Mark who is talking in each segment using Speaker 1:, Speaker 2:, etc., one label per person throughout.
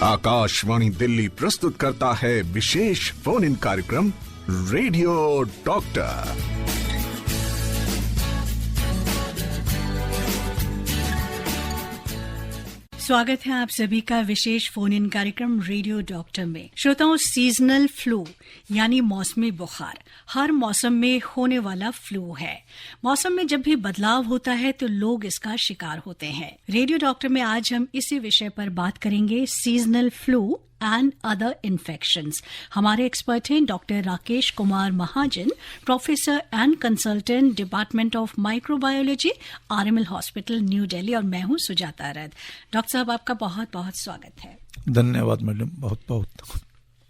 Speaker 1: आकाशवाणी दिल्ली प्रस्तुत करता है विशेष फोन इन कार्यक्रम रेडियो डॉक्टर।
Speaker 2: स्वागत है आप सभी का विशेष फोन इन कार्यक्रम रेडियो डॉक्टर में। श्रोताओं, सीजनल फ्लू यानी मौसमी बुखार हर मौसम में होने वाला फ्लू है। मौसम में जब भी बदलाव होता है तो लोग इसका शिकार होते हैं। रेडियो डॉक्टर में आज हम इसी विषय पर बात करेंगे, seasonal flu and other infections. हमारे एक्सपर्ट हैं doctor Rakesh Kumar Mahajan, professor and consultant, department of microbiology, RML hospital, new Delhi, और मैं हूं सुजाता रथ। डॉक्टर साहब, आपका बहुत बहुत स्वागत है।
Speaker 3: धन्यवाद मैडम, बहुत बहुत।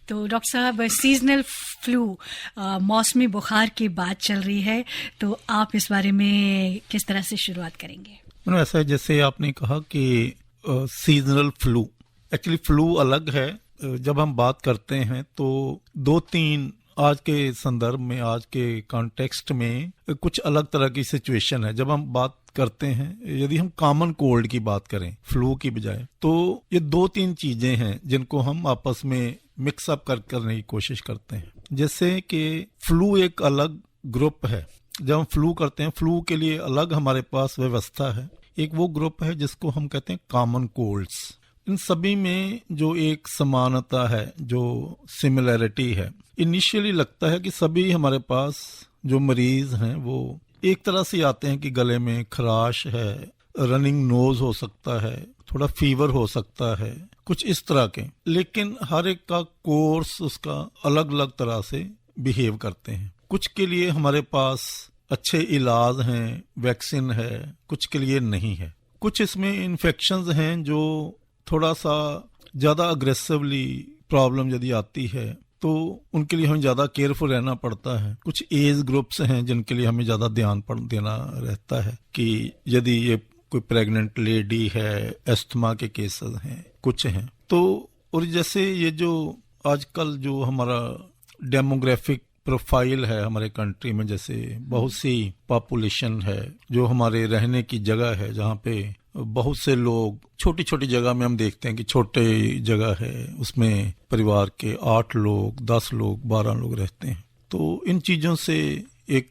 Speaker 2: तो डॉक्टर साहब, सीजनल फ्लू मौसमी बुखार की बात चल रही है, तो आप इस बारे में किस तरह से शुरुआत करेंगे?
Speaker 3: ऐसा है जैसे आपने कहा कि सीजनल फ्लू, एक्चुअली फ्लू अलग है। जब हम बात करते हैं तो दो तीन आज के संदर्भ में, आज के कॉन्टेक्स्ट में कुछ अलग तरह की सिचुएशन है। जब हम बात करते हैं, यदि हम कॉमन कोल्ड की बात करें फ्लू की बजाय, तो ये दो तीन चीजें हैं जिनको हम आपस में मिक्सअप करने की कोशिश करते हैं। जैसे कि फ्लू एक अलग ग्रुप है। जब हम फ्लू करते हैं, फ्लू के लिए अलग हमारे पास व्यवस्था है। एक वो ग्रुप है जिसको हम कहते हैं कॉमन कोल्ड्स। इन सभी में जो एक समानता है, जो सिमिलैरिटी है, इनिशियली लगता है कि सभी हमारे पास जो मरीज हैं वो एक तरह से आते हैं कि गले में खराश है, रनिंग नोज हो सकता है, थोड़ा फीवर हो सकता है, कुछ इस तरह के। लेकिन हर एक का कोर्स उसका अलग अलग तरह से बिहेव करते हैं। कुछ के लिए हमारे पास अच्छे इलाज हैं, वैक्सीन है, कुछ के लिए नहीं है। कुछ इसमें इन्फेक्शंस हैं जो थोड़ा सा ज्यादा अग्रेसिवली प्रॉब्लम यदि आती है तो उनके लिए हमें ज्यादा केयरफुल रहना पड़ता है। कुछ एज ग्रुप्स हैं जिनके लिए हमें ज्यादा ध्यान देना रहता है कि यदि ये कोई प्रेग्नेंट लेडी है, एस्थमा के केसेस हैं, कुछ हैं तो। और जैसे ये जो आजकल जो हमारा डेमोग्राफिक प्रोफाइल है हमारे कंट्री में, जैसे बहुत सी पॉपुलेशन है, जो हमारे रहने की जगह है, जहाँ पे बहुत से लोग, छोटी छोटी जगह में हम देखते हैं कि छोटे जगह है, उसमें परिवार के 8 लोग, 10 लोग, 12 लोग रहते हैं। तो इन चीजों से एक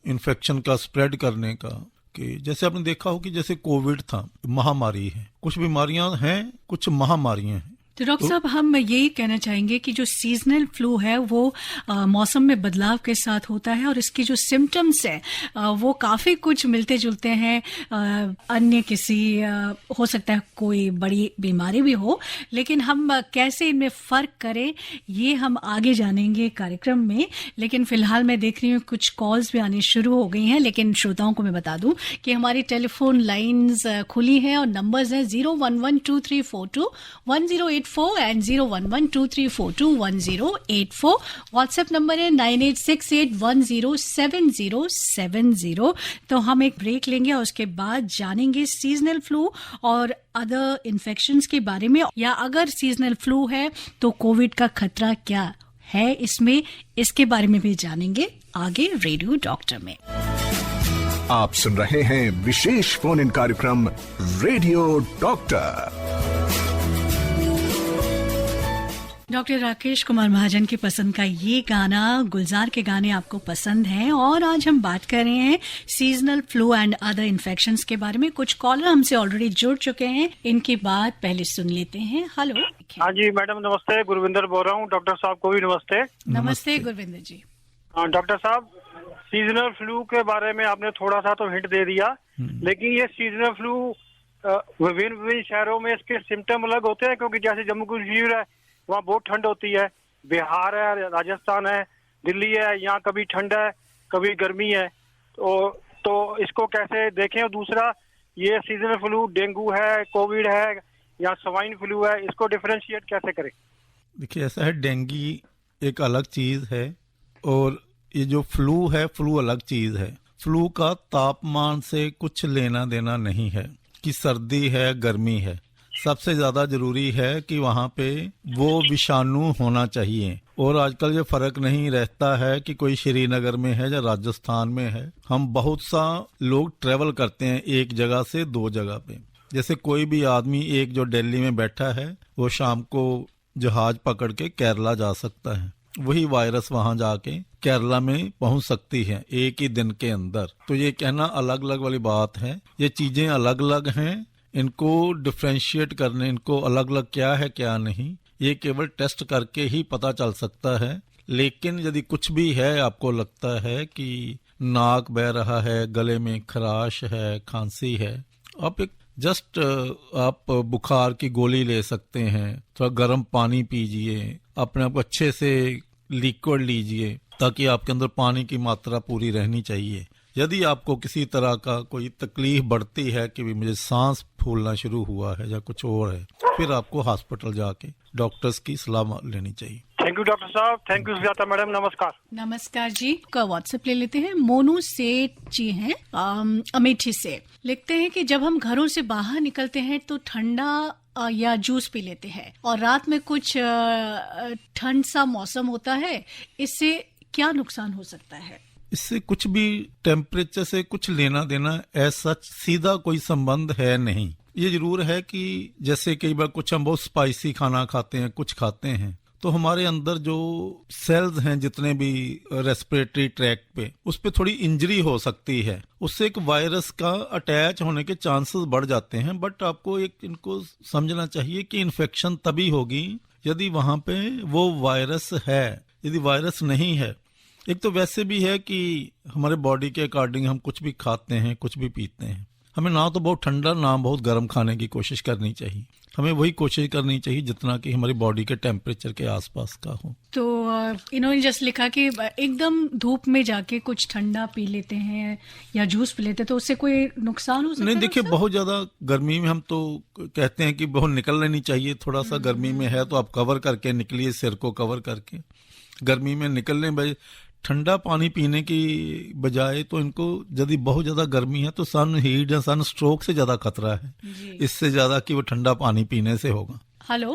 Speaker 3: इन्फेक्शन का स्प्रेड करने का, कि जैसे आपने देखा हो कि जैसे कोविड था, महामारी है, कुछ बीमारियां हैं, कुछ महामारियां हैं।
Speaker 2: तो डॉक्टर साहब, हम यही कहना चाहेंगे कि जो सीजनल फ्लू है वो मौसम में बदलाव के साथ होता है, और इसकी जो सिम्टम्स है वो काफी कुछ मिलते जुलते हैं। अन्य किसी हो सकता है कोई बड़ी बीमारी भी हो, लेकिन हम कैसे इनमें फर्क करें ये हम आगे जानेंगे कार्यक्रम में। लेकिन फिलहाल मैं देख रही हूँ कुछ कॉल्स भी आनी शुरू हो गई हैं, लेकिन श्रोताओं को मैं बता दूं कि हमारी टेलीफोन लाइन्स खुली हैं और नंबर्स हैं 01123421084 एंड 01123421084। व्हाट्सएप नंबर है 9868107070। तो हम एक ब्रेक लेंगे और उसके बाद जानेंगे सीजनल फ्लू और अदर इन्फेक्शंस के बारे में, या अगर सीजनल फ्लू है तो कोविड का खतरा क्या है इसमें, इसके बारे में भी जानेंगे आगे रेडियो डॉक्टर में।
Speaker 1: आप सुन रहे हैं विशेष फोन इन कार्यक्रम radio doctor.
Speaker 2: Doctor Rakesh Kumar Mahajan की पसंद का ये गाना, गुलजार के गाने आपको पसंद हैं, और आज हम बात कर रहे हैं seasonal flu and other infections के बारे में। कुछ कॉलर हमसे ऑलरेडी जुड़ चुके हैं, इनकी बात पहले सुन लेते हैं। हेलो।
Speaker 4: हाँ जी मैडम, नमस्ते। गुरविंदर बोल रहा हूँ। डॉक्टर साहब को भी नमस्ते।
Speaker 2: नमस्ते गुरविंदर जी।
Speaker 4: हाँ डॉक्टर साहब, सीजनल फ्लू के बारे में आपने थोड़ा सा तो हिंट दे दिया, लेकिन ये सीजनल फ्लू विभिन्न शहरों में इसके सिम्टम अलग होते हैं, क्योंकि जैसे जम्मू कश्मीर है वहाँ बहुत ठंड होती है, बिहार है, राजस्थान है, दिल्ली है, यहाँ कभी ठंड है कभी गर्मी है। तो इसको कैसे देखें? और दूसरा, ये सीजनल फ्लू डेंगू है, कोविड है या स्वाइन फ्लू है, इसको डिफरेंशिएट कैसे करें?
Speaker 3: देखिए, ऐसा है, डेंगू एक अलग चीज है और ये जो फ्लू है, फ्लू अलग चीज है। फ्लू का तापमान से कुछ लेना देना नहीं है कि सर्दी है गर्मी है। सबसे ज्यादा जरूरी है कि वहाँ पे वो विषाणु होना चाहिए। और आजकल ये फर्क नहीं रहता है कि कोई श्रीनगर में है या राजस्थान में है। हम बहुत सा लोग ट्रेवल करते हैं एक जगह से दो जगह पे। जैसे कोई भी आदमी एक जो दिल्ली में बैठा है वो शाम को जहाज पकड़ के केरला जा सकता है। वही वायरस वहां जाके केरला में पहुंच सकती है एक ही दिन के अंदर। तो ये कहना अलग अलग वाली बात है, ये चीजें अलग अलग हैं, इनको डिफ्रेंशिएट करने, इनको अलग अलग क्या है क्या नहीं, ये केवल टेस्ट करके ही पता चल सकता है। लेकिन यदि कुछ भी है, आपको लगता है कि नाक बह रहा है, गले में खराश है, खांसी है, आप एक जस्ट आप बुखार की गोली ले सकते हैं, थोड़ा गर्म पानी पीजिए, अपने आप को अच्छे से लिक्विड लीजिए ताकि आपके अंदर पानी की मात्रा पूरी रहनी चाहिए। यदि आपको किसी तरह का कोई तकलीफ बढ़ती है कि भी मुझे सांस फूलना शुरू हुआ है या कुछ और है, फिर आपको हॉस्पिटल जाके डॉक्टर्स की सलाह लेनी चाहिए।
Speaker 4: थैंक यू डॉक्टर साहब, थैंक यू सुजाता मैडम, नमस्कार।
Speaker 2: नमस्कार जी। का व्हाट्सएप ले लेते हैं। मोनू सेठ जी हैं अमेठी से। लिखते हैं कि जब हम घरों से बाहर निकलते हैं तो ठंडा या जूस पी लेते हैं और रात में कुछ ठंड सा मौसम होता है, इससे क्या नुकसान हो सकता है?
Speaker 3: इससे कुछ भी टेम्परेचर से कुछ लेना देना ऐसा सीधा कोई संबंध है नहीं। ये जरूर है कि जैसे कई बार कुछ हम बहुत स्पाइसी खाना खाते हैं, कुछ खाते हैं, तो हमारे अंदर जो सेल्स हैं जितने भी रेस्पिरेटरी ट्रैक पे, उस पे थोड़ी इंजरी हो सकती है, उससे एक वायरस का अटैच होने के चांसेस बढ़ जाते हैं। बट आपको एक इनको समझना चाहिए कि इन्फेक्शन तभी होगी यदि वहां पे वो वायरस है। यदि वायरस नहीं है, एक तो वैसे भी है कि हमारे बॉडी के अकॉर्डिंग हम कुछ भी खाते हैं, कुछ भी पीते हैं, हमें ना तो बहुत ठंडा ना बहुत गर्म खाने की कोशिश करनी चाहिए। हमें वही कोशिश करनी चाहिए जितना कि हमारी बॉडी के टेम्परेचर के आसपास का हो।
Speaker 2: तो इन्होंने जस्ट लिखा कि एकदम धूप में जाके कुछ ठंडा पी लेते हैं या जूस पी लेते हैं, तो उससे कोई नुकसान हो सकता है?
Speaker 3: नहीं, देखिए, बहुत ज्यादा गर्मी में हम तो कहते हैं कि बहुत निकलना नहीं चाहिए। थोड़ा सा गर्मी में है तो आप कवर करके निकलिए, सिर को कवर करके। गर्मी में निकलने ठंडा पानी पीने की बजाय तो इनको यदि बहुत ज्यादा गर्मी है तो सन हीट या सन स्ट्रोक से ज्यादा खतरा है, इससे ज्यादा कि वो ठंडा पानी पीने से होगा।
Speaker 2: हेलो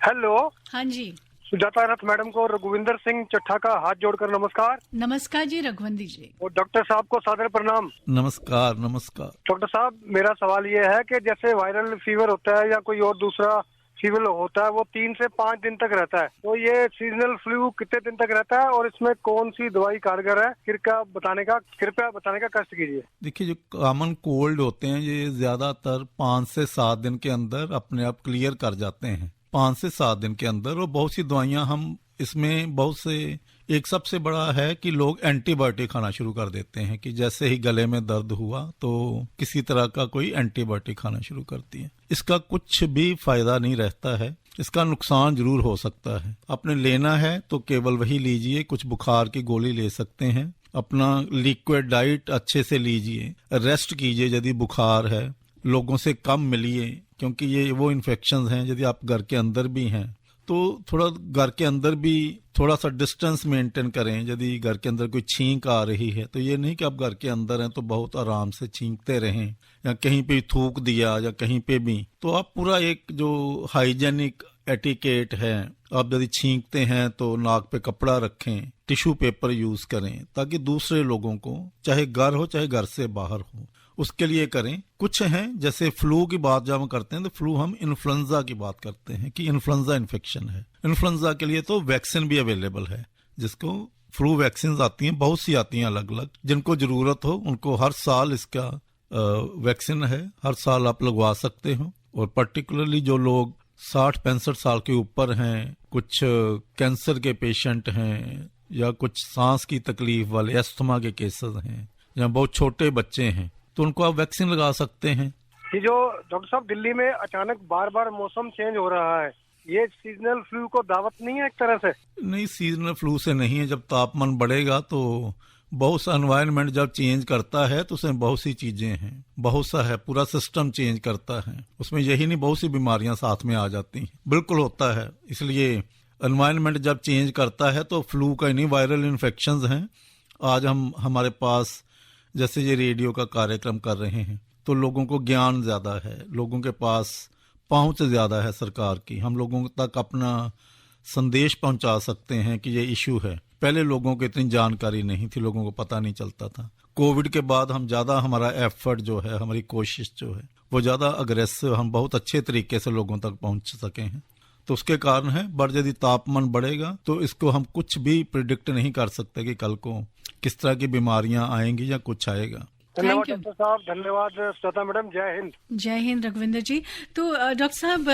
Speaker 4: हेलो,
Speaker 2: हाँ जी,
Speaker 4: सुजाता रथ मैडम को रघुविंदर सिंह चट्ठा का हाथ जोड़कर नमस्कार।
Speaker 2: नमस्कार जी रघुवंदी जी।
Speaker 4: और डॉक्टर साहब को सादर प्रणाम।
Speaker 3: नमस्कार नमस्कार।
Speaker 4: डॉक्टर साहब, मेरा सवाल ये है कि जैसे वायरल फीवर होता है या कोई और दूसरा फीवर होता है, वो 3 से 5 दिन तक रहता है, तो ये सीजनल फ्लू कितने दिन तक रहता है और इसमें कौन सी दवाई कारगर है, कृपया बताने का कष्ट कीजिए।
Speaker 3: देखिए, जो कॉमन कोल्ड होते हैं ये ज्यादातर 5 से 7 दिन के अंदर अपने आप क्लियर कर जाते हैं, 5 से 7 दिन के अंदर। और बहुत सी दवाइयां हम इसमें बहुत से, एक सबसे बड़ा है कि लोग एंटीबायोटिक खाना शुरू कर देते हैं कि जैसे ही गले में दर्द हुआ तो किसी तरह का कोई एंटीबायोटिक खाना शुरू करती है। इसका कुछ भी फायदा नहीं रहता है, इसका नुकसान जरूर हो सकता है। आपने लेना है तो केवल वही लीजिए, कुछ बुखार की गोली ले सकते हैं, अपना लिक्विड डाइट अच्छे से लीजिए, रेस्ट कीजिए यदि बुखार है, लोगों से कम मिलिए क्योंकि ये वो इन्फेक्शन हैं। यदि आप घर के अंदर भी हैं तो थोड़ा घर के अंदर भी थोड़ा सा डिस्टेंस मेंटेन करें। यदि घर के अंदर कोई छींक आ रही है तो ये नहीं कि आप घर के अंदर हैं तो बहुत आराम से छींकते रहें या कहीं पे थूक दिया या कहीं पे भी, तो आप पूरा एक जो हाइजेनिक एटिकेट है, आप यदि छींकते हैं तो नाक पे कपड़ा रखें, टिश्यू पेपर यूज करें ताकि दूसरे लोगों को, चाहे घर हो चाहे घर से बाहर हो, उसके लिए करें। कुछ हैं जैसे फ्लू की बात जब हम करते हैं तो फ्लू हम इन्फ्लुएंजा की बात करते हैं कि इन्फ्लुएंजा इन्फेक्शन है। इन्फ्लुएंजा के लिए तो वैक्सीन भी अवेलेबल है, जिसको फ्लू वैक्सीन आती हैं, बहुत सी आती हैं अलग अलग, जिनको जरूरत हो उनको हर साल इसका वैक्सीन है, हर साल आप लगवा सकते हो। और पर्टिकुलरली जो लोग 60-65 साल के ऊपर हैं, कुछ कैंसर के पेशेंट हैं या कुछ सांस की तकलीफ वाले, अस्थमा के केसेस हैं या बहुत छोटे बच्चे हैं, तो उनको आप वैक्सीन लगा सकते हैं।
Speaker 4: ये जो डॉक्टर साहब दिल्ली में अचानक बार बार मौसम चेंज हो रहा है, ये सीजनल फ्लू को दावत नहीं है एक तरह से?
Speaker 3: नहीं, सीजनल फ्लू से नहीं है। जब तापमान बढ़ेगा तो बहुत सा एनवायरनमेंट जब चेंज करता है तो उसमें बहुत सी चीजें हैं, बहुत सा है, पूरा सिस्टम चेंज करता है, उसमें यही नहीं बहुत सी बीमारियां साथ में आ जाती हैं। बिल्कुल होता है, इसलिए एनवायरनमेंट जब चेंज करता है तो फ्लू का नहीं, वायरल इन्फेक्शंस हैं। आज हमारे पास जैसे ये रेडियो का कार्यक्रम कर रहे हैं तो लोगों को ज्ञान ज्यादा है, लोगों के पास पहुंच ज्यादा है सरकार की, हम लोगों तक अपना संदेश पहुंचा सकते हैं कि ये इशू है। पहले लोगों को इतनी जानकारी नहीं थी, लोगों को पता नहीं चलता था। कोविड के बाद हम ज्यादा, हमारा एफर्ट जो है, हमारी कोशिश जो है वो ज्यादा अग्रेसिव, हम बहुत अच्छे तरीके से लोगों तक पहुंच सके हैं तो उसके कारण है। बट यदि तापमान बढ़ेगा तो इसको हम कुछ भी प्रिडिक्ट नहीं कर सकते कि कल को किस तरह की बीमारियां आएंगी या कुछ आएगा।
Speaker 4: धन्यवाद
Speaker 2: Thank you.
Speaker 4: डॉक्टर साहब, धन्यवाद श्वेता मैडम, जय हिंद।
Speaker 2: जय हिंद रघुविंदर जी। तो डॉक्टर साहब,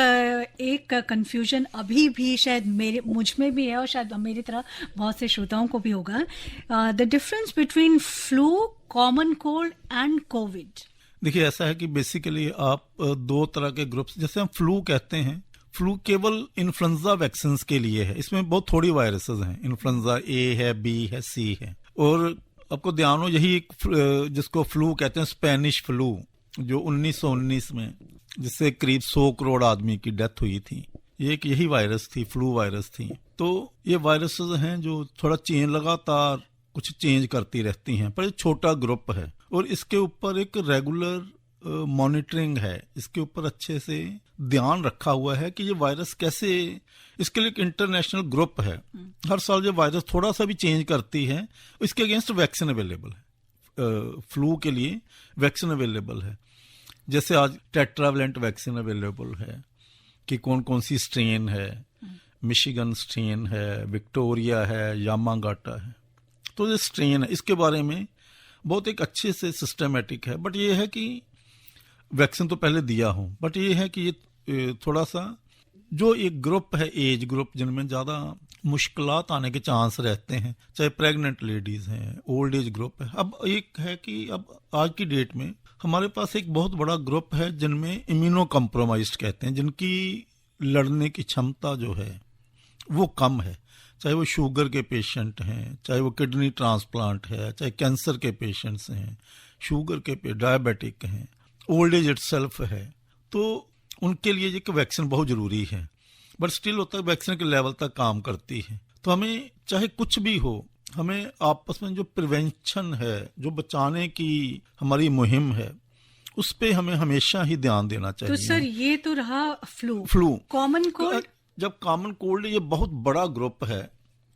Speaker 2: एक कंफ्यूजन अभी भी शायद मुझ में भी है और शायद मेरी तरह बहुत से श्रोताओं को भी होगा, the difference between flu, common cold and Covid.
Speaker 3: देखिए, ऐसा है कि बेसिकली आप दो तरह के ग्रुप्स, जैसे हम फ्लू कहते हैं, फ्लू केवल इन्फ्लुएंजा वैक्सीन के लिए है। इसमें बहुत थोड़ी वायरसेस हैं। इन्फ्लुएंजा ए है, बी है, सी है। और आपको ध्यान हो, यही एक जिसको फ्लू कहते हैं, स्पेनिश फ्लू, जो 1919 में जिससे करीब 100 करोड़ आदमी की डेथ हुई थी, ये एक यही वायरस थी, फ्लू वायरस थी। तो ये वायरसेस हैं जो थोड़ा लगातार कुछ चेंज करती रहती हैं, पर ये छोटा ग्रुप है और इसके ऊपर एक रेगुलर मॉनिटरिंग है। इसके ऊपर अच्छे से ध्यान रखा हुआ है कि ये वायरस कैसे, इसके लिए एक इंटरनेशनल ग्रुप है। हर साल जो वायरस थोड़ा सा भी चेंज करती है, इसके अगेंस्ट वैक्सीन अवेलेबल है। फ्लू के लिए वैक्सीन अवेलेबल है। जैसे आज टेट्रावेलेंट वैक्सीन अवेलेबल है कि कौन कौन सी स्ट्रेन है, मिशिगन स्ट्रेन है, विक्टोरिया है, यामागाटा है। तो ये स्ट्रेन है, इसके बारे में बहुत एक अच्छे से सिस्टमेटिक है। बट ये है कि वैक्सीन तो पहले दिया हूं, बट ये है कि ये थोड़ा सा जो एक ग्रुप है, एज ग्रुप, जिनमें ज़्यादा मुश्किलात आने के चांस रहते हैं, चाहे प्रेग्नेंट लेडीज़ हैं, ओल्ड एज ग्रुप है। अब एक है कि अब आज की डेट में हमारे पास एक बहुत बड़ा ग्रुप है जिनमें इम्यूनो कॉम्प्रोमाइज्ड कहते हैं, जिनकी लड़ने की क्षमता जो है वो कम है। चाहे वो शुगर के पेशेंट हैं, चाहे वो किडनी ट्रांसप्लांट है, चाहे कैंसर के पेशेंट्स हैं, शुगर के डायबिटिक हैं, ओल्ड एज इटसेल्फ है। तो उनके लिए एक वैक्सीन बहुत जरूरी है। बट स्टिल होता है वैक्सीन के लेवल तक काम करती है। तो हमें चाहे कुछ भी हो, हमें आपस में जो प्रिवेंशन है, जो बचाने की हमारी मुहिम है, उस पे हमें हमेशा ही ध्यान देना चाहिए।
Speaker 2: तो सर, ये तो रहा फ्लू। कॉमन कोल्ड,
Speaker 3: जब कॉमन कोल्ड, ये बहुत बड़ा ग्रुप है।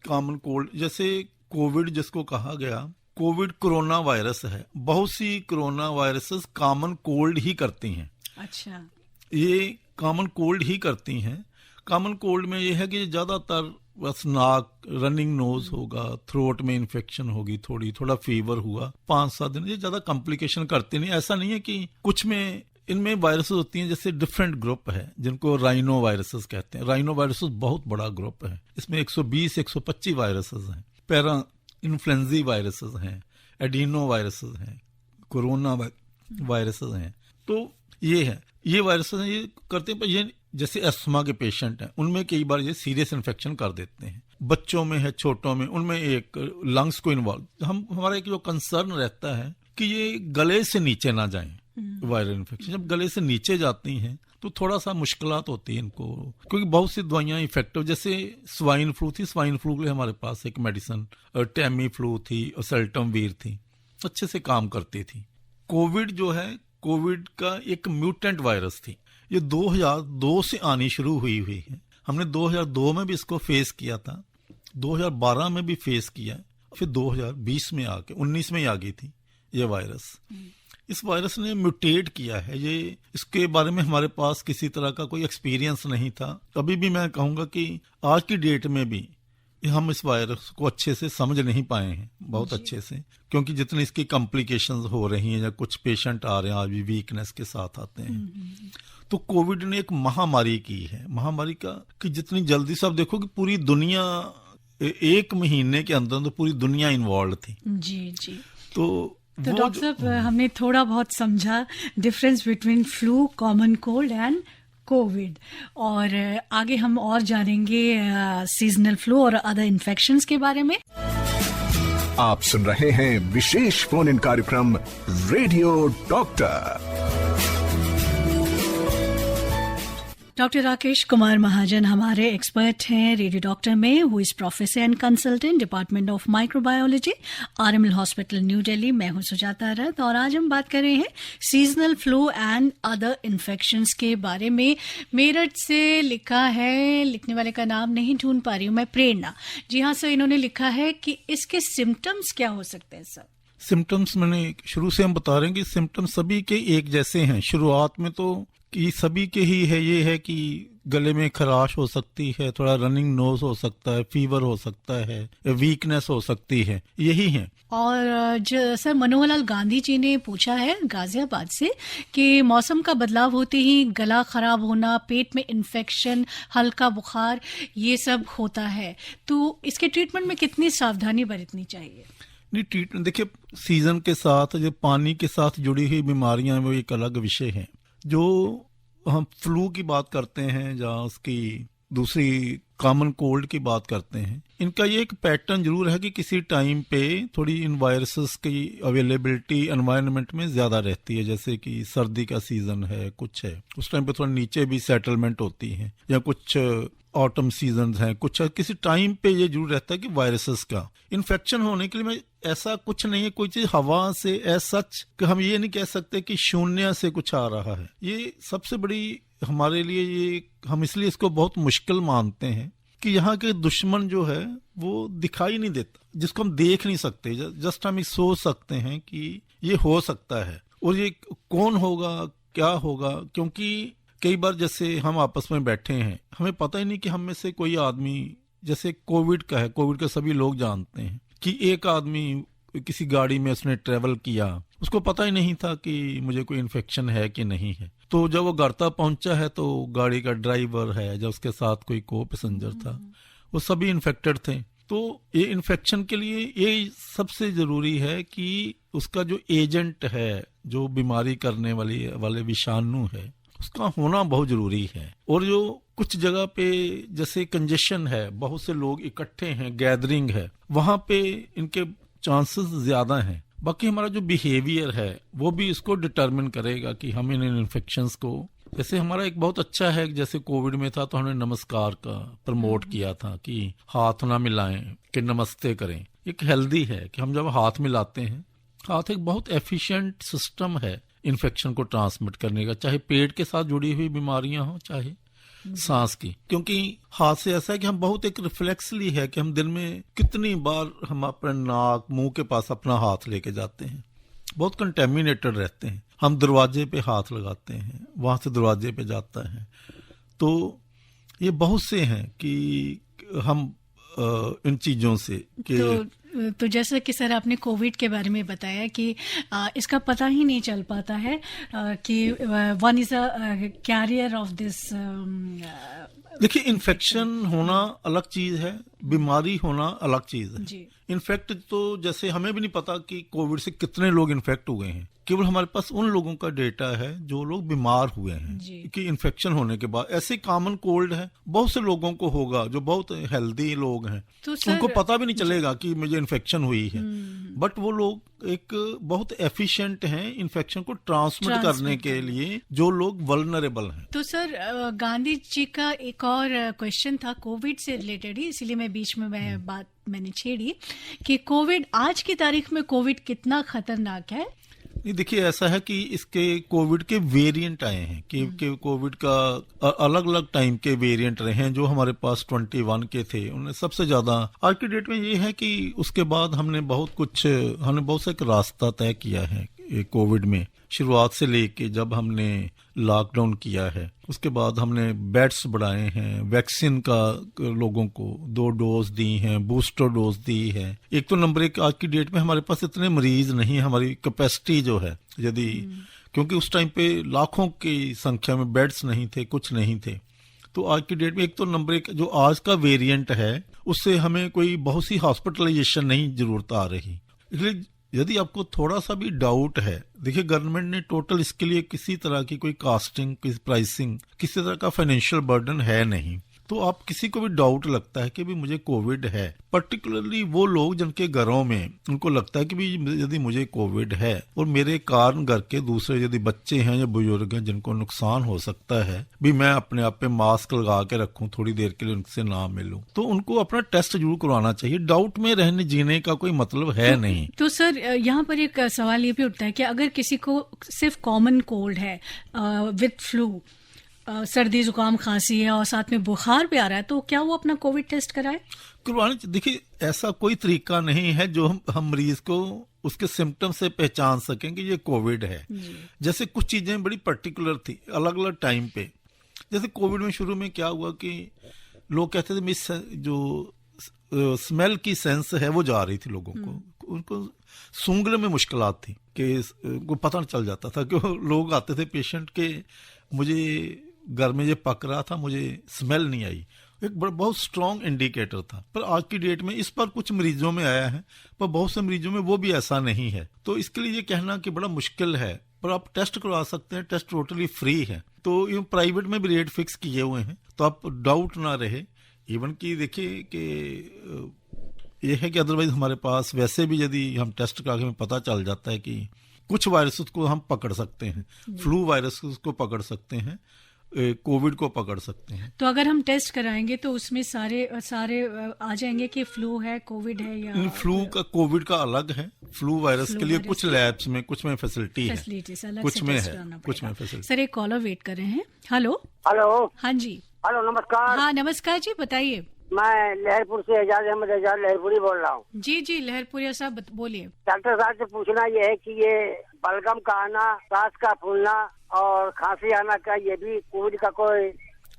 Speaker 3: कॉमन कोल्ड जैसे कोविड जिसको कहा गया, कोविड कोरोना वायरस है। बहुत सी कोरोना वायरसेस कॉमन कोल्ड ही करती हैं।
Speaker 2: अच्छा,
Speaker 3: ये कॉमन कोल्ड ही करती हैं। कॉमन कोल्ड में ये है कि ज्यादातर बस नाक, रनिंग नोज होगा, थ्रोट में इन्फेक्शन होगी, थोड़ा फीवर हुआ, 5-7 दिन, ये ज्यादा कॉम्प्लिकेशन करती नहीं। ऐसा नहीं है कि कुछ में इनमें वायरसेस होती हैं, जैसे डिफरेंट ग्रुप है जिनको राइनो वायरसेस कहते हैं। राइनो वायरसेस बहुत बड़ा ग्रुप है, इसमें 120-125 वायरसेस हैं। पैरा इन्फ्लुएंजा वायरसेस हैं, एडिनो वायरसेस हैं, कोरोना वायरसेस हैं। तो ये है, ये वायरसेस हैं, ये करते हैं। पर ये जैसे अस्थमा के पेशेंट हैं, उनमें कई बार ये सीरियस इन्फेक्शन कर देते हैं। बच्चों में है, छोटों में, उनमें एक लंग्स को इन्वॉल्व, हमारा एक जो कंसर्न रहता है कि ये गले से नीचे ना जाएं। वायरल इन्फेक्शन जब गले से नीचे जाती हैं तो थोड़ा सा मुश्किलात होती है इनको, क्योंकि बहुत सी दवाइयां इफेक्टिव, जैसे स्वाइन फ्लू थी, स्वाइन फ्लू के लिए हमारे पास एक मेडिसिन, टैमी फ्लू थी और सेल्टमवीर थी, अच्छे से काम करती थी। कोविड जो है, कोविड का एक म्यूटेंट वायरस थी। ये 2002 से आनी शुरू हुई है। हमने 2002 में भी इसको फेस किया था, 2012 में भी फेस किया, फिर 2020 में आके 19 में ही आ गई थी ये वायरस। इस वायरस ने म्यूटेट किया है। ये इसके बारे में हमारे पास किसी तरह का कोई एक्सपीरियंस नहीं था। अभी भी मैं कहूंगा कि आज की डेट में भी हम इस वायरस को अच्छे से समझ नहीं पाए हैं, बहुत अच्छे से, क्योंकि जितनी इसकी कॉम्प्लिकेशंस हो रही हैं या कुछ पेशेंट आ रहे हैं आज भी वीकनेस के साथ आते हैं। तो कोविड ने एक महामारी की है, महामारी का कि जितनी जल्दी से आप देखो कि पूरी दुनिया, एक महीने के अंदर पूरी दुनिया इन्वॉल्व थी।
Speaker 2: जी जी।
Speaker 3: तो
Speaker 2: डॉक्टर साहब, हमने थोड़ा बहुत समझा difference between flu, common cold and Covid, और आगे हम और जानेंगे सीजनल फ्लू और अदर इन्फेक्शंस के बारे में।
Speaker 1: आप सुन रहे हैं विशेष फोन इन कार्यक्रम radio doctor.
Speaker 2: Doctor Rakesh Kumar Mahajan हमारे एक्सपर्ट हैं रेडियो डॉक्टर में, who is professor and consultant, department of microbiology, RML hospital, new Delhi. मैं हूं सुजाता रथ और आज हम बात कर रहे हैं seasonal flu and other infections के बारे में। मेरठ से लिखा है, लिखने वाले का नाम नहीं ढूंढ पा रही हूं मैं, प्रेरणा जी। हाँ सर, इन्होंने लिखा है कि इसके सिम्टम्स क्या हो सकते हैं सर?
Speaker 3: सिम्टम्स मैंने शुरू से हम बता रहे हैं कि सिम्टम्स सभी के एक जैसे हैं। शुरुआत में तो कि सभी के ही है, ये है कि गले में खराश हो सकती है, थोड़ा रनिंग नोज हो सकता है, फीवर हो सकता है, वीकनेस हो सकती है, यही है।
Speaker 2: और सर मनोहर लाल गांधी जी ने पूछा है गाजियाबाद से कि मौसम का बदलाव होते ही गला खराब होना, पेट में इन्फेक्शन, हल्का बुखार, ये सब होता है, तो इसके ट्रीटमेंट में कितनी सावधानी बरतनी चाहिए?
Speaker 3: नहीं, ट्रीटमेंट देखिए, सीजन के साथ जो पानी के साथ जुड़ी हुई बीमारियां वो एक अलग विषय है। जो हम फ्लू की बात करते हैं, जहाँ उसकी दूसरी कॉमन कोल्ड की बात करते हैं, इनका ये एक पैटर्न जरूर है कि किसी टाइम पे थोड़ी इन वायरसेस की अवेलेबिलिटी एनवायरनमेंट में ज्यादा रहती है। जैसे कि सर्दी का सीजन है, कुछ है, उस टाइम पे थोड़ा नीचे भी सेटलमेंट होती है, या कुछ ऑटम सीजन है, कुछ है, किसी टाइम पे ये जरूर रहता है कि वायरसेस का इन्फेक्शन होने के लिए मैं ऐसा कुछ नहीं है, कोई चीज हवा से ऐसा सच कि हम ये नहीं कह सकते कि शून्य से कुछ आ रहा है। ये सबसे बड़ी हमारे लिए, ये हम इसलिए इसको बहुत मुश्किल मानते हैं कि यहाँ के दुश्मन जो है वो दिखाई नहीं देता, जिसको हम देख नहीं सकते। जस्ट हम सोच सकते हैं कि ये हो सकता है, और ये कौन होगा, क्या होगा, क्योंकि कई बार जैसे हम आपस में बैठे हैं, हमें पता ही नहीं कि हम में से कोई आदमी, जैसे कोविड का है, कोविड का सभी लोग जानते हैं कि एक आदमी किसी गाड़ी में उसने ट्रेवल किया, उसको पता ही नहीं था कि मुझे कोई इन्फेक्शन है कि नहीं है। तो जब वो घर तक पहुंचा है तो गाड़ी का ड्राइवर है, जब उसके साथ कोई को पैसेंजर था, वो सभी इन्फेक्टेड थे। तो ये इन्फेक्शन के लिए ये सबसे जरूरी है कि उसका जो एजेंट है, जो बीमारी करने वाले विषाणु है, उसका होना बहुत जरूरी है। और जो कुछ जगह पे जैसे कंजेशन है, बहुत से लोग इकट्ठे हैं, गैदरिंग है, वहां पे इनके चांसेस ज्यादा हैं। बाकी हमारा जो बिहेवियर है वो भी इसको डिटरमिन करेगा कि हम इन इन्फेक्शंस को, जैसे हमारा एक बहुत अच्छा है, जैसे कोविड में था तो हमने नमस्कार का प्रमोट किया था कि हाथ ना मिलाएं, कि नमस्ते करें। एक हेल्दी है कि हम जब हाथ मिलाते हैं, हाथ एक बहुत एफिशिएंट सिस्टम है इन्फेक्शन को ट्रांसमिट करने का, चाहे पेट के साथ जुड़ी हुई बीमारियां हो, चाहे सांस की। क्योंकि हाथ से ऐसा है कि हम बहुत एक रिफ्लेक्सली है कि हम दिन में कितनी बार हम अपने नाक मुंह के पास अपना हाथ लेके जाते हैं, बहुत कंटेमिनेटेड रहते हैं। हम दरवाजे पे हाथ लगाते हैं, वहां से दरवाजे पे जाता है। तो ये बहुत से हैं कि हम इन चीजों से
Speaker 2: तो जैसा कि सर आपने कोविड के बारे में बताया कि इसका पता ही नहीं चल पाता है कि one is a carrier of this.
Speaker 3: देखिए, इन्फेक्शन होना अलग चीज है, बीमारी होना अलग चीज है जी। इनफैक्ट तो जैसे हमें भी नहीं पता कि कोविड से कितने लोग इन्फेक्ट हुए हैं, केवल हमारे पास उन लोगों का डेटा है जो लोग बीमार हुए हैं कि इन्फेक्शन होने के बाद। ऐसे कॉमन कोल्ड है, बहुत से लोगों को होगा जो बहुत हेल्दी लोग हैं, तो उनको पता भी नहीं चलेगा कि मुझे इन्फेक्शन हुई है, बट वो लोग एक बहुत एफिशिएंट हैं इन्फेक्शन को ट्रांसमिट करने के लिए, जो लोग वल्नरेबल हैं।
Speaker 2: तो सर गांधी जी का एक और क्वेश्चन था कोविड से रिलेटेड ही, इसलिए मैं बीच में बात मैंने छेड़ी कि कोविड, आज की तारीख में कोविड कितना खतरनाक है।
Speaker 3: देखिए, ऐसा है कि इसके कोविड के वेरिएंट आए हैं कि कोविड का अलग अलग टाइम के वेरिएंट रहे हैं। जो हमारे पास 21 के थे, उनमें सबसे ज्यादा आज की डेट में ये है कि उसके बाद हमने बहुत सा एक रास्ता तय किया है कोविड में। शुरुआत से लेके जब हमने लॉकडाउन किया है, उसके बाद हमने बेड्स बढ़ाए हैं, वैक्सीन का लोगों को 2 डोज दी हैं, बूस्टर डोज दी है। एक तो नंबर 1, आज की डेट में हमारे पास इतने मरीज नहीं, हमारी कैपेसिटी जो है, यदि क्योंकि उस टाइम पे लाखों की संख्या में बेड्स नहीं थे, कुछ नहीं थे। तो आज की डेट में एक तो नंबर 1 जो आज का वेरिएंट है, उससे हमें कोई बहुत सी हॉस्पिटलाइजेशन नहीं जरूरत आ रही। इसलिए यदि आपको थोड़ा सा भी डाउट है, देखिए गवर्नमेंट ने टोटल इसके लिए किसी तरह की कोई कास्टिंग, किसी प्राइसिंग, किसी तरह का फाइनेंशियल बर्डन है नहीं। तो आप किसी को भी डाउट लगता है कि भी मुझे कोविड है, पर्टिकुलरली वो लोग जिनके घरों में उनको लगता है कि भी यदि मुझे कोविड है और मेरे कारण घर के दूसरे यदि बच्चे हैं या बुजुर्ग हैं जिनको नुकसान हो सकता है, भी मैं अपने आप पे मास्क लगा के रखूं, थोड़ी देर के लिए उनसे ना मिलूं, तो उनको अपना टेस्ट जरूर करवाना चाहिए। डाउट में रहने जीने का कोई मतलब है नहीं।
Speaker 2: तो सर यहाँ पर एक सवाल ये भी उठता है कि अगर किसी को सिर्फ कॉमन कोल्ड है विद फ्लू, सर्दी जुकाम खांसी है और साथ में बुखार भी आ रहा है, तो क्या वो अपना कोविड टेस्ट कराए?
Speaker 3: करवाने। देखिए, ऐसा कोई तरीका नहीं है जो हम मरीज को उसके सिम्टम से पहचान सकें कि ये कोविड है। जैसे कुछ चीजें बड़ी पर्टिकुलर थी अलग अलग टाइम पे, जैसे कोविड में शुरू में क्या हुआ कि लोग कहते थे मिस जो स्मेल की सेंस है वो जा रही थी लोगों को, उनको सूंघने में मुश्किलात थी कि उनको पता नहीं चल जाता था कि लोग आते थे पेशेंट के मुझे घर में ये पक रहा था, मुझे स्मेल नहीं आई, एक बहुत स्ट्रॉन्ग इंडिकेटर था। पर आज की डेट में इस पर कुछ मरीजों में आया है, पर बहुत से मरीजों में वो भी ऐसा नहीं है। तो इसके लिए ये कहना कि बड़ा मुश्किल है, पर आप टेस्ट करवा सकते हैं, टेस्ट टोटली फ्री है। तो ये प्राइवेट में भी रेट फिक्स किए हुए हैं, तो आप डाउट ना रहे। इवन कि देखिए कि ये है कि अदरवाइज हमारे पास वैसे भी यदि हम टेस्ट करा के हमें पता चल जाता है कि कुछ वायरस को हम पकड़ सकते हैं, फ्लू वायरस को पकड़ सकते हैं, कोविड को पकड़ सकते हैं।
Speaker 2: तो अगर हम टेस्ट कराएंगे तो उसमें सारे आ जाएंगे कि फ्लू है, कोविड है या
Speaker 3: फ्लू का कोविड का अलग है। फ्लू वायरस के लिए कुछ लैब्स में कुछ में फैसिलिटी है, कुछ में है, कुछ में फैसिलिटी।
Speaker 2: सर एक कॉलर वेट कर रहे हैं। Hello
Speaker 5: hello.
Speaker 2: हाँ जी,
Speaker 5: हेलो नमस्कार।
Speaker 2: हाँ नमस्कार जी, बताइए।
Speaker 5: मैं लहरपुर से एजाज अहमद एजाज लहरपुरी बोल रहा हूँ।
Speaker 2: जी जी लहरपुरिया साहब बोलिए।
Speaker 5: डॉक्टर साहब से पूछना ये है कि ये बलगम का आना, सांस का फूलना और खांसी आना का ये भी कोविड का कोई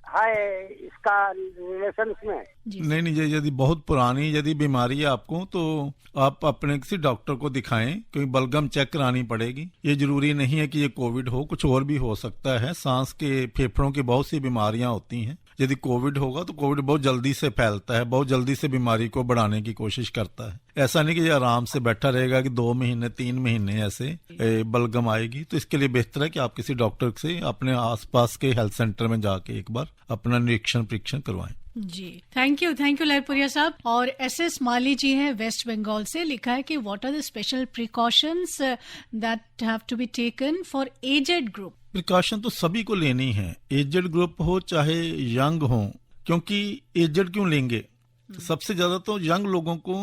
Speaker 5: है इसका रिलेशन इसमें?
Speaker 3: नहीं, यदि बहुत पुरानी यदि बीमारी है आपको तो आप अपने किसी डॉक्टर को दिखाएं, क्योंकि बलगम चेक करानी पड़ेगी। ये जरूरी नहीं है कि ये कोविड हो, कुछ और भी हो सकता है। सांस के फेफड़ों की बहुत सी बीमारियां होती हैं। यदि कोविड होगा तो कोविड बहुत जल्दी से फैलता है, बहुत जल्दी से बीमारी को बढ़ाने की कोशिश करता है। ऐसा नहीं कि ये आराम से बैठा रहेगा कि 2 महीने 3 महीने ऐसे बलगम आएगी। तो इसके लिए बेहतर है कि आप किसी डॉक्टर से अपने आसपास के हेल्थ सेंटर में जाके एक बार अपना निरीक्षण परीक्षण करवाएं।
Speaker 2: जी थैंक यू लहरपुरिया साहब। और SS माली जी हैं वेस्ट बंगाल से, लिखा है कि what are the special precautions that have to be taken for aged group?
Speaker 3: Precaution तो सभी को लेनी है, एजेड ग्रुप हो चाहे यंग हो। क्योंकि एजेड क्यों लेंगे? सबसे ज्यादा तो यंग लोगों को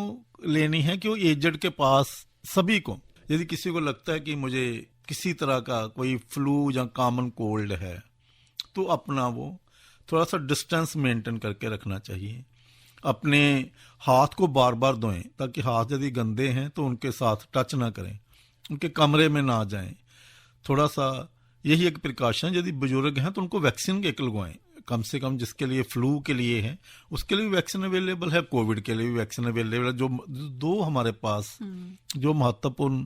Speaker 3: लेनी है, कि वो एजेड के पास सभी को, यदि किसी को लगता है कि मुझे किसी तरह का कोई फ्लू या कॉमन कोल्ड है तो अपना वो थोड़ा सा डिस्टेंस मेंटेन करके रखना चाहिए। अपने हाथ को बार बार धोएं, ताकि हाथ यदि गंदे हैं तो उनके साथ टच ना करें, उनके कमरे में ना जाएं। थोड़ा सा यही एक प्रिकॉशन। यदि बुजुर्ग हैं तो उनको वैक्सीन एक लगवाएं, कम से कम जिसके लिए फ्लू के लिए है उसके लिए भी वैक्सीन अवेलेबल है, कोविड के लिए भी वैक्सीन अवेलेबल है। जो दो हमारे पास जो महत्वपूर्ण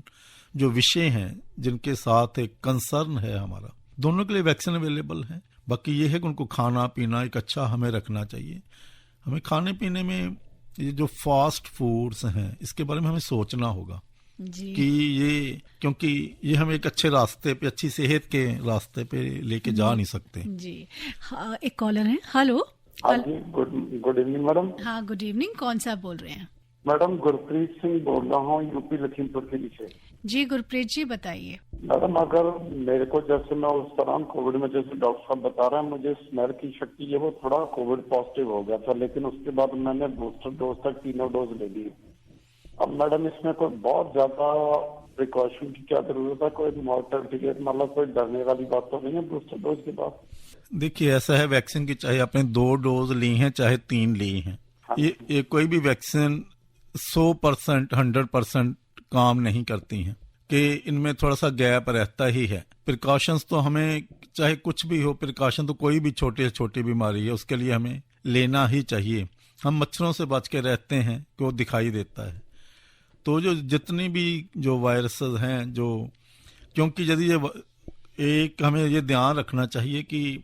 Speaker 3: जो विषय हैं जिनके साथ एक कंसर्न है हमारा, दोनों के लिए वैक्सीन अवेलेबल है। बाकी ये है कि उनको खाना पीना एक अच्छा हमें रखना चाहिए। हमें खाने पीने में ये जो फास्ट फूड्स हैं इसके बारे में हमें सोचना होगा
Speaker 2: जी।
Speaker 3: कि ये, क्योंकि ये हम एक अच्छे रास्ते पे, अच्छी सेहत के रास्ते पे लेके जा नहीं सकते
Speaker 2: जी। हाँ, एक कॉलर है। हेलो।
Speaker 6: Good evening madam.
Speaker 2: हाँ गुड इवनिंग, कौन सा बोल रहे हैं?
Speaker 6: मैडम गुरप्रीत सिंह बोल रहा हूँ, यूपी लखीमपुर के नीचे।
Speaker 2: जी गुरप्रीत जी बताइए।
Speaker 6: मैडम अगर मेरे को, जैसे मैं उस दौरान कोविड में, जैसे डॉक्टर साहब बता रहे हैं, मुझे स्मेल की शक्ति है, वो थोड़ा कोविड पॉजिटिव हो गया था, लेकिन उसके बाद मैंने बूस्टर डोज तक 3 डोज ले ली। अब मैडम इसमें कोई बहुत ज्यादा प्रिकॉशन की क्या जरूरत है? कोई मॉर्टेलिटी मतलब कोई डरने वाली बात तो नहीं है बूस्टर डोज के बाद?
Speaker 3: देखिए ऐसा है, वैक्सीन की चाहे आपने 2 डोज ली हैं चाहे 3 ली हैं, ये कोई भी वैक्सीन 100% 100% काम नहीं करती हैं, कि इनमें थोड़ा सा गैप रहता ही है। प्रिकॉशंस तो हमें चाहे कुछ भी हो, प्रिकॉशन तो कोई भी छोटी से छोटी बीमारी है उसके लिए हमें लेना ही चाहिए। हम मच्छरों से बच के रहते हैं कि वो दिखाई देता है, तो जो जितनी भी जो वायरसेस हैं जो, क्योंकि यदि ये एक हमें ये ध्यान रखना चाहिए कि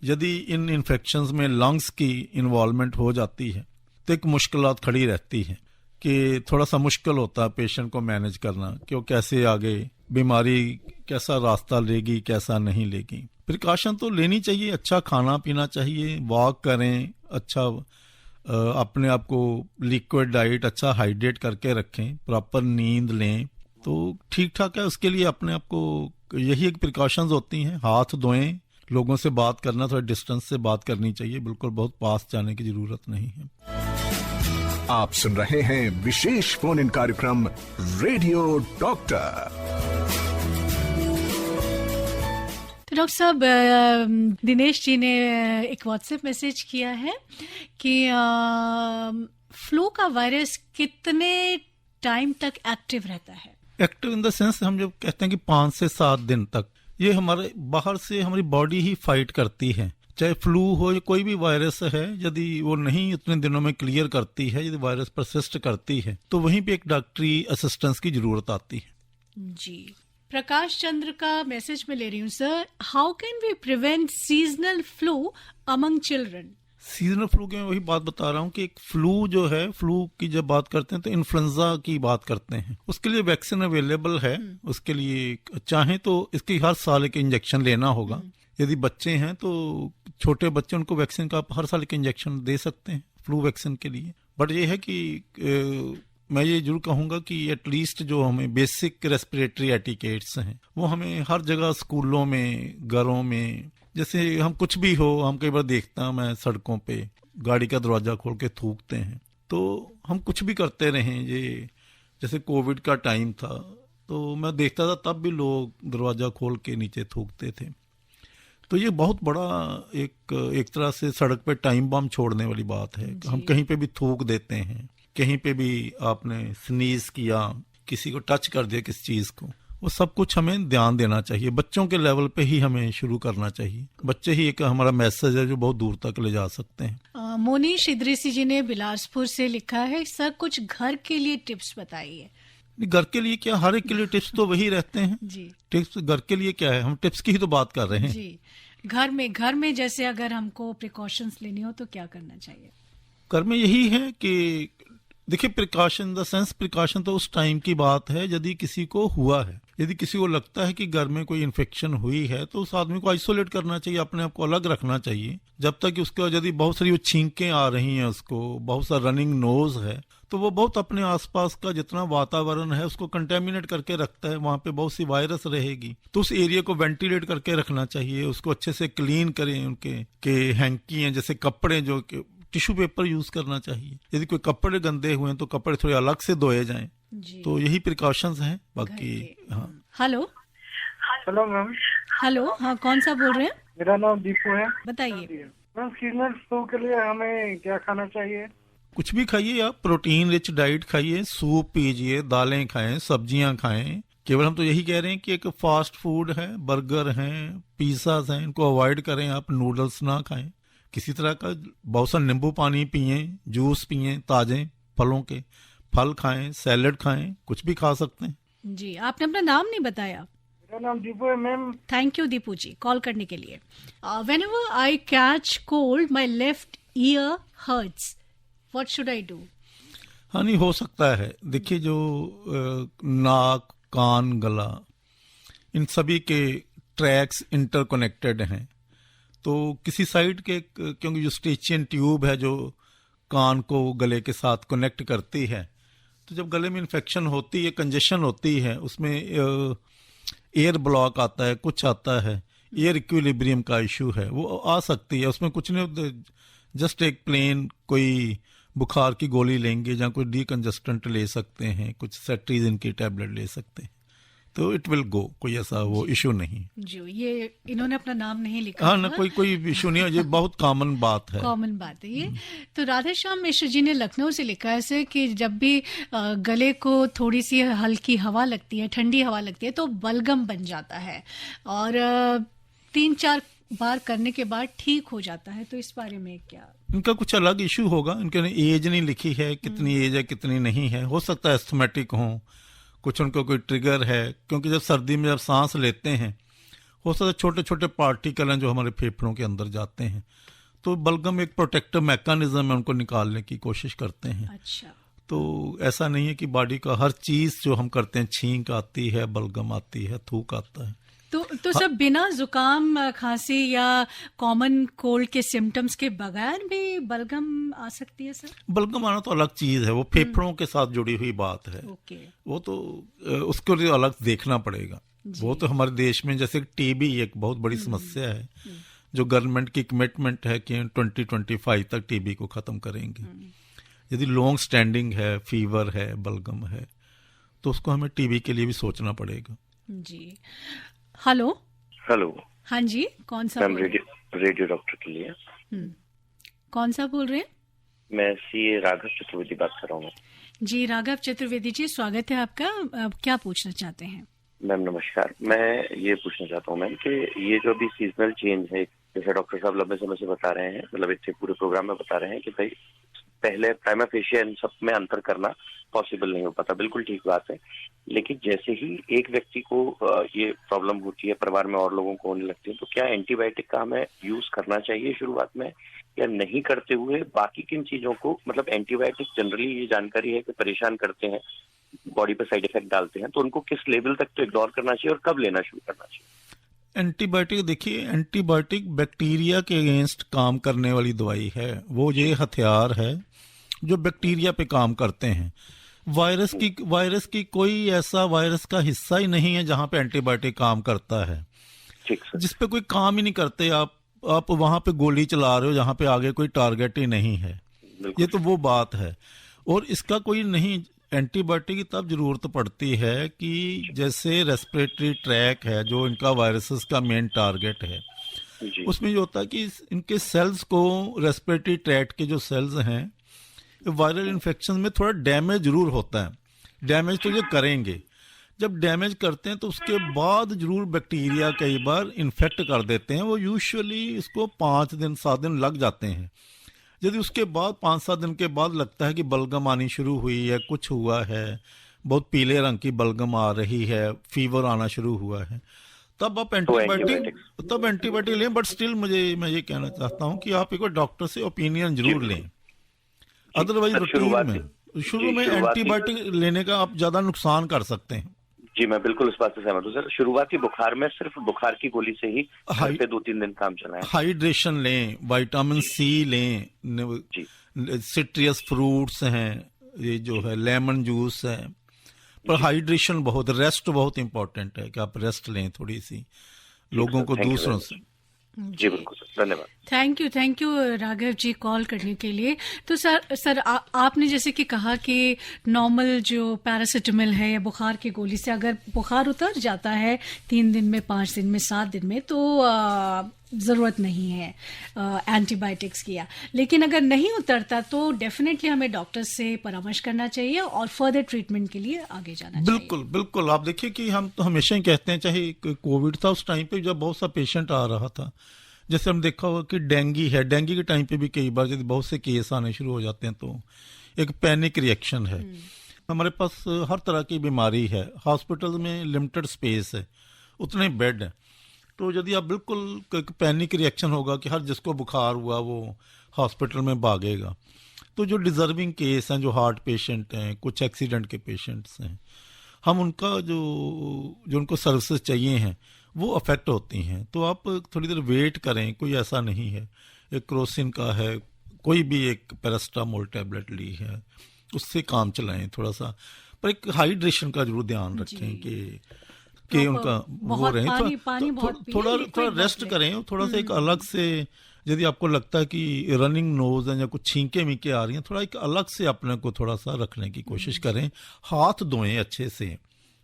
Speaker 3: यदि इन इन्फेक्शंस में लंग्स की इन्वॉल्वमेंट हो जाती है तो एक मुश्किलात खड़ी रहती है, कि थोड़ा सा मुश्किल होता है पेशेंट को मैनेज करना कि वो कैसे आगे बीमारी कैसा रास्ता लेगी कैसा नहीं लेगी। प्रिकॉशन तो लेनी चाहिए, अच्छा खाना पीना चाहिए, वॉक करें, अच्छा अपने आप को लिक्विड डाइट अच्छा हाइड्रेट करके रखें, प्रॉपर नींद लें तो ठीक ठाक है। उसके लिए अपने आप को यही एक प्रिकॉशंस होती हैं। हाथ धोएं, लोगों से बात करना थोड़ा डिस्टेंस से बात करनी चाहिए, बिल्कुल बहुत पास जाने की जरूरत नहीं है।
Speaker 1: आप सुन रहे हैं विशेष फोन इन कार्यक्रम रेडियो डॉक्टर।
Speaker 2: तो डॉक्टर साहब, दिनेश जी ने एक व्हाट्सएप मैसेज किया है कि फ्लू का वायरस कितने टाइम तक एक्टिव रहता है?
Speaker 3: एक्टिव इन द सेंस हम जब कहते हैं कि 5 से 7 दिन तक, ये हमारे बाहर से हमारी बॉडी ही फाइट करती है, चाहे फ्लू हो या कोई भी वायरस है, यदि वो नहीं उतने दिनों में क्लियर करती है, यदि वायरस परसिस्ट करती है तो वहीं पे एक डॉक्टरी असिस्टेंस की जरूरत आती है।
Speaker 2: जी, प्रकाश चंद्र का मैसेज में ले रही हूँ sir, how can we prevent seasonal flu among children?
Speaker 3: Seasonal flu की मैं वही बात बता रहा हूँ कि एक फ्लू जो है, फ्लू की जब बात करते हैं तो इन्फ्लुएंजा की बात करते हैं, उसके लिए वैक्सीन अवेलेबल है। उसके लिए चाहें तो इसकी हर साल एक इंजेक्शन लेना होगा। यदि बच्चे हैं तो छोटे बच्चे, उनको वैक्सीन का हर साल एक इंजेक्शन दे सकते हैं फ्लू वैक्सीन के लिए। बट ये है कि मैं ये जरूर कहूंगा कि एटलीस्ट जो हमें बेसिक रेस्पिरेटरी एटिकेट्स हैं वो हमें हर जगह, स्कूलों में, घरों में, जैसे हम कुछ भी हो, हम कई बार देखता हूं मैं सड़कों पे गाड़ी का दरवाजा खोल के थूकते हैं, तो हम कुछ भी करते रहें। ये जैसे कोविड का टाइम था तो मैं देखता था तब भी लोग दरवाजा खोल के नीचे थूकते थे। तो ये बहुत बड़ा एक तरह से सड़क पे टाइम बम छोड़ने वाली बात है। हम कहीं पे भी थूक देते हैं, कहीं पे भी आपने स्नीज किया, किसी को टच कर दिया किस चीज को, वो सब कुछ हमें ध्यान देना चाहिए। बच्चों के लेवल पे ही हमें शुरू करना चाहिए। बच्चे ही एक हमारा मैसेज है जो बहुत दूर तक ले जा सकते हैं।
Speaker 2: मोनीश इदरीसी जी ने बिलासपुर से लिखा है, सर कुछ घर के लिए टिप्स बताइए।
Speaker 3: घर के लिए क्या, हर एक के लिए टिप्स तो वही रहते हैं
Speaker 2: जी।
Speaker 3: टिप्स घर के लिए क्या है, हम टिप्स की ही तो बात कर रहे हैं
Speaker 2: जी। घर में जैसे अगर हमको प्रिकॉशंस लेनी हो तो क्या करना चाहिए?
Speaker 3: घर में यही है कि देखिए, प्रिकॉशन द सेंस, प्रिकॉशन तो उस टाइम की बात है यदि किसी को हुआ है। यदि किसी को लगता है कि घर में कोई इन्फेक्शन हुई है तो उस आदमी को आइसोलेट करना चाहिए, अपने आप को अलग रखना चाहिए जब तक कि उसका, यदि बहुत सारी वो छींकें आ रही हैं, उसको बहुत सा रनिंग नोज है, तो वो बहुत अपने आसपास का जितना वातावरण है उसको कंटेमिनेट करके रखता है। वहां पे बहुत सी वायरस रहेगी, तो उस एरिया को वेंटिलेट करके रखना चाहिए। उसको अच्छे से क्लीन करें। उनके के हैंकी हैं, जैसे कपड़े, जो टिश्यू पेपर यूज करना चाहिए। यदि कोई कपड़े गंदे हुए हैं तो कपड़े थोड़े अलग से धोए जाएं। तो यही प्रिकॉशंस हैं। बाकी हाँ।
Speaker 2: Hello
Speaker 4: hello ma'am.
Speaker 2: हेलो, हाँ, कौन सा बोल रहे हैं?
Speaker 4: मेरा नाम दीपू है।
Speaker 2: बताइए
Speaker 4: मैम, सीजनल फ्लू के लिए हमें क्या खाना चाहिए?
Speaker 3: कुछ भी खाइए आप, प्रोटीन रिच डाइट खाइए, सूप पीजिए, दालें खाएं, सब्जियां खाएं। केवल हम तो यही कह रहे हैं कि एक फास्ट फूड है, बर्गर हैं, पिज्जाज हैं, इनको अवॉइड करें। आप नूडल्स ना खाएं किसी तरह का। बहुत सा नींबू पानी पिए, जूस पिए, ताजे फलों के, फल खाएं, सैलेड खाएं, कुछ भी खा सकते हैं।
Speaker 2: जी। आपने अपना नाम नहीं बताया।
Speaker 4: मेरा नाम दीपू है ma'am.
Speaker 2: Thank you Deepu ji call करने के लिए। Whenever I catch cold my left ear hurts, what should I do?
Speaker 3: हाँ, नहीं हो सकता है। देखिए, जो नाक, कान, गला, इन सभी के ट्रैक्स इंटरकनेक्टेड हैं। तो किसी साइड के, क्योंकि जो स्टेचियन ट्यूब है जो कान को गले के साथ कनेक्ट करती है, तो जब गले में इन्फेक्शन होती है, कंजेशन होती है, उसमें एयर ब्लॉक आता है, कुछ आता है, एयर इक्विलिब्रियम का इशू है, वो आ सकती है। उसमें कुछ नहीं, जस्ट एक प्लेन कोई बुखार की गोली लेंगे या कोई डीकंजेस्टेंट ले सकते हैं, कुछ सेट्रीजिन की टैबलेट ले सकते हैं, तो इट विल गो। कोई ऐसा वो इशू नहीं।
Speaker 2: जो ये इन्होंने अपना नाम नहीं लिखा।
Speaker 3: हाँ ना, कोई इशू नहीं है। ये बहुत कॉमन बात है।
Speaker 2: कॉमन बात है ये। तो राधेश्याम मिश्र जी ने लखनऊ से लिखा है ऐसे कि जब भी गले को थोड़ी सी हल्की हवा लगती है, ठंडी हवा लगती है, तो बलगम बन जाता है और 3-4 बार करने के बाद ठीक हो जाता है। तो इस बारे में क्या?
Speaker 3: इनका कुछ अलग इशू होगा। इनके एज नहीं लिखी है, कितनी एज है कितनी नहीं है। हो सकता है एस्थमेटिक हो, कुछ उनको कोई ट्रिगर है, क्योंकि जब सर्दी में जब सांस लेते हैं, हो सकता है छोटे छोटे पार्टिकल हैं जो हमारे फेफड़ों के अंदर जाते हैं, तो बलगम एक प्रोटेक्टिव मैकेनिज्म है, उनको निकालने की कोशिश करते हैं।
Speaker 2: अच्छा।
Speaker 3: तो ऐसा नहीं है कि बॉडी का हर चीज जो हम करते हैं, छींक आती है, बलगम आती है, थूक आता है।
Speaker 2: तो सब बिना जुकाम, खांसी या कॉमन कोल्ड के सिम्टम्स के बगैर भी बलगम आ सकती है सर?
Speaker 3: बलगम आना तो अलग चीज है, वो फेफड़ों के साथ जुड़ी हुई बात है।
Speaker 2: ओके।
Speaker 3: वो तो उसको लिए अलग देखना पड़ेगा। वो तो हमारे देश में जैसे टीबी एक बहुत बड़ी समस्या है, जो गवर्नमेंट की कमिटमेंट है कि 2025 तक टीबी को खत्म करेंगे। यदि लॉन्ग स्टैंडिंग है, फीवर है, बलगम है, तो उसको हमें टीबी के लिए भी सोचना पड़ेगा।
Speaker 2: जी। हेलो।
Speaker 7: हेलो।
Speaker 2: हाँ जी, कौन सा?
Speaker 7: मैम, रेडियो डॉक्टर के लिए।
Speaker 2: कौन सा बोल रहे हैं?
Speaker 7: मैं सीए राघव चतुर्वेदी बात कर रहा हूँ।
Speaker 2: जी राघव चतुर्वेदी जी, स्वागत है आपका। क्या पूछना चाहते हैं?
Speaker 7: मैम नमस्कार। मैं ये पूछना चाहता हूँ मैम कि ये जो अभी सीजनल चेंज है, जैसे डॉक्टर साहब लंबे समय से बता रहे हैं, मतलब इतने पूरे प्रोग्राम में बता रहे हैं कि भाई पहले प्राइमा फेशिया इन सब में अंतर करना पॉसिबल नहीं हो पाता, बिल्कुल ठीक बात है। लेकिन जैसे ही एक व्यक्ति को ये प्रॉब्लम होती है, परिवार में और लोगों को होने लगती है, तो क्या एंटीबायोटिक का हमें यूज करना चाहिए शुरुआत में, या नहीं करते हुए बाकी किन चीजों को, मतलब एंटीबायोटिक जनरली ये जानकारी है कि परेशान करते हैं, बॉडी पे साइड इफेक्ट डालते हैं, तो उनको किस लेवल तक तो इग्नोर करना चाहिए और कब लेना शुरू करना चाहिए?
Speaker 3: एंटीबायोटिक देखिए, एंटीबायोटिक बैक्टीरिया के अगेंस्ट काम करने वाली दवाई है। वो ये हथियार है जो बैक्टीरिया पे काम करते हैं। वायरस की कोई ऐसा वायरस का हिस्सा ही नहीं है जहां पे एंटीबायोटिक काम करता है।
Speaker 7: ठीक सर।
Speaker 3: जिस पे कोई काम ही नहीं करते, आप वहां पे गोली चला रहे हो जहां पे आगे कोई टारगेट ही नहीं है। ये तो वो बात है। और इसका कोई नहीं, एंटीबायोटिक की तब जरूरत पड़ती है कि जैसे रेस्पिरेटरी ट्रैक है जो इनका वायरसेस का मेन टारगेट है, उसमें जो होता है कि इनके सेल्स को, रेस्पिरेटरी ट्रैक्ट के जो सेल्स हैं, वायरल इन्फेक्शन में थोड़ा डैमेज जरूर होता है। डैमेज तो ये करेंगे, जब डैमेज करते हैं तो उसके बाद जरूर बैक्टीरिया कई बार इन्फेक्ट कर देते हैं। वो यूजुअली इसको 5 दिन 7 दिन लग जाते हैं। यदि उसके बाद 5-7 दिन के बाद लगता है कि बलगम आनी शुरू हुई है, कुछ हुआ है, बहुत पीले रंग की बलगम आ रही है, फीवर आना शुरू हुआ है, तब आप एंटीबायोटिक लें। बट स्टिल मैं ये कहना चाहता हूं कि आप एक बार डॉक्टर से ओपिनियन जरूर लें। अदरवाइज रूटीन में शुरू में एंटीबायोटिक लेने का आप ज्यादा नुकसान कर सकते हैं।
Speaker 7: जी मैं बिल्कुल इस बात से सहमत हूँ सर। शुरुआती बुखार में सिर्फ बुखार की गोली से ही घर पे 2-3 दिन काम चलाएं।
Speaker 3: हाइड्रेशन लें, विटामिन सी लें, सिट्रियस फ्रूट्स हैं, ये जो है लेमन जूस है, पर हाइड्रेशन बहुत, रेस्ट बहुत इंपॉर्टेंट है कि आप रेस्ट लें थोड़ी सी, लोगों को दूसरों से।
Speaker 7: जी बिल्कुल सर, धन्यवाद।
Speaker 2: Thank you Raghav ji call करने के लिए। तो सर आपने जैसे कि कहा कि नॉर्मल जो पैरासिटामोल है या बुखार की गोली से अगर बुखार उतर जाता है 3 दिन में, 5 दिन में, 7 दिन में, तो ज़रूरत नहीं है एंटीबायोटिक्स किया। लेकिन अगर नहीं उतरता तो डेफिनेटली हमें डॉक्टर से परामर्श करना चाहिए और फर्दर ट्रीटमेंट के लिए आगे जाना चाहिए।
Speaker 3: बिल्कुल। आप देखिए कि हम तो हमेशा ही कहते हैं, चाहे कोविड था उस टाइम पे जब बहुत सा पेशेंट आ रहा था, जैसे हम देखा होगा कि डेंगू है, डेंगू के टाइम पे भी कई बार यदि बहुत से केस आने शुरू हो जाते हैं तो एक पैनिक रिएक्शन है। हमारे पास हर तरह की बीमारी है, हॉस्पिटल में लिमिटेड स्पेस है, उतने बेड हैं, तो यदि आप बिल्कुल पैनिक रिएक्शन होगा कि हर जिसको बुखार हुआ वो हॉस्पिटल में भागेगा, तो जो डिजर्विंग केस हैं, जो हार्ट पेशेंट हैं, कुछ एक्सीडेंट के पेशेंट्स हैं, हम उनका जो उनको सर्विसेज चाहिए हैं वो अफेक्ट होती हैं। तो आप थोड़ी देर वेट करें, कोई ऐसा नहीं है, एक क्रोसिन का है, कोई भी एक पैरास्टामोल टैबलेट ली है, उससे काम चलाएं थोड़ा सा, पर एक हाइड्रेशन का जरूर ध्यान रखें कि उनका वो रहे, थोड़ा रेस्ट करें, थोड़ा सा एक अलग से, यदि आपको लगता है कि रनिंग नोज है या कुछ छींके मीके आ रही हैं, थोड़ा एक अलग से अपने को थोड़ा सा रखने की कोशिश करें। हाथ धोएं अच्छे से,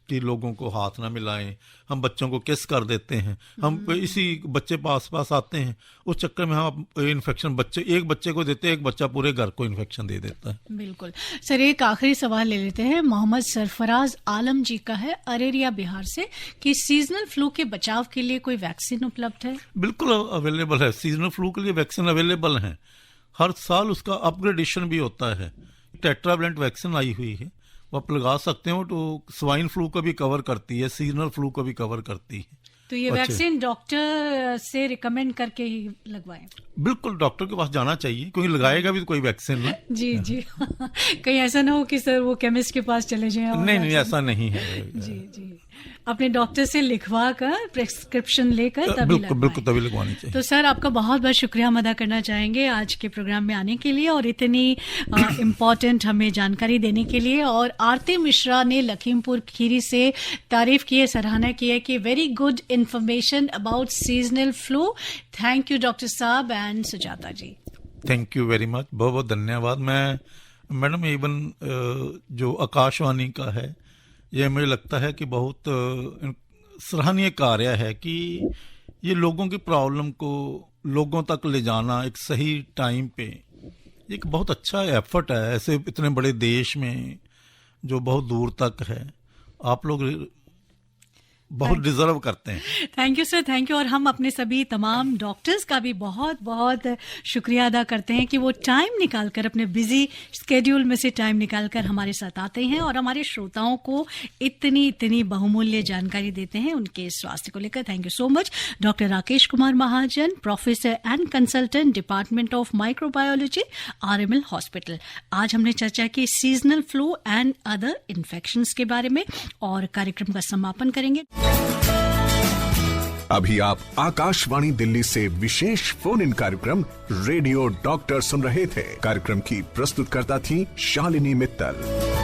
Speaker 3: कि लोगों को हाथ ना मिलाएं। हम बच्चों को किस कर देते हैं, हम इसी बच्चे पास आते हैं, उस चक्कर में हम इन्फेक्शन एक बच्चे को देते हैं, एक बच्चा पूरे घर को इन्फेक्शन दे देता है।
Speaker 2: बिल्कुल सर, एक आखिरी सवाल ले लेते हैं। मोहम्मद सरफराज आलम जी का है, अरेरिया बिहार से, कि सीजनल फ्लू के बचाव के लिए कोई वैक्सीन उपलब्ध है?
Speaker 3: बिल्कुल अवेलेबल है, सीजनल फ्लू के लिए वैक्सीन अवेलेबल है। हर साल उसका अपग्रेडेशन भी होता है। टेट्रावैलेंट वैक्सीन आई हुई है, वो आप लगा सकते हो, तो स्वाइन फ्लू को भी कवर करती है, सीजनल फ्लू को भी कवर करती है।
Speaker 2: तो ये वैक्सीन डॉक्टर से रिकमेंड करके ही लगवाएं? बिल्कुल
Speaker 3: डॉक्टर के पास जाना चाहिए, क्योंकि लगाएगा भी तो कोई वैक्सीन ना।
Speaker 2: जी कहीं ऐसा ना हो कि सर वो केमिस्ट के पास चले जाएं।
Speaker 3: नहीं ऐसा नहीं है।
Speaker 2: जी अपने डॉक्टर से लिखवा कर प्रेस्क्रिप्शन लेकर तभी
Speaker 3: बिल्कुल तभी लगवानी चाहिए।
Speaker 2: तो सर आपका बहुत बहुत शुक्रिया हम अदा करना चाहेंगे आज के प्रोग्राम में आने के लिए और इतनी इम्पोर्टेंट हमें जानकारी देने के लिए। और आरती मिश्रा ने लखीमपुर खीरी से तारीफ की है, सराहना की है कि very good information about seasonal flu. Thank you doctor साहब and Sujata ji.
Speaker 3: Thank you very much, बहुत बहुत धन्यवाद। मैं मैडम इवन जो आकाशवाणी का है, ये मुझे लगता है कि बहुत सराहनीय कार्य है कि ये लोगों की प्रॉब्लम को लोगों तक ले जाना एक सही टाइम पे, एक बहुत अच्छा एफर्ट है। ऐसे इतने बड़े देश में जो बहुत दूर तक है, आप लोग बहुत डिजर्व करते हैं।
Speaker 2: Thank you sir, thank you. और हम अपने सभी तमाम डॉक्टर्स का भी बहुत बहुत शुक्रिया अदा करते हैं कि वो टाइम निकालकर, अपने बिजी स्केड्यूल में से टाइम निकालकर हमारे साथ आते हैं और हमारे श्रोताओं को इतनी इतनी बहुमूल्य जानकारी देते हैं उनके स्वास्थ्य को लेकर। Thank you so much doctor Rakesh Kumar Mahajan, professor and consultant, department of microbiology, RML hospital. आज हमने चर्चा की seasonal flu and other infections के बारे में और कार्यक्रम का समापन करेंगे।
Speaker 1: अभी आप आकाशवाणी दिल्ली से विशेष फोन इन कार्यक्रम रेडियो डॉक्टर सुन रहे थे। कार्यक्रम की प्रस्तुतकर्ता थी शालिनी मित्तल।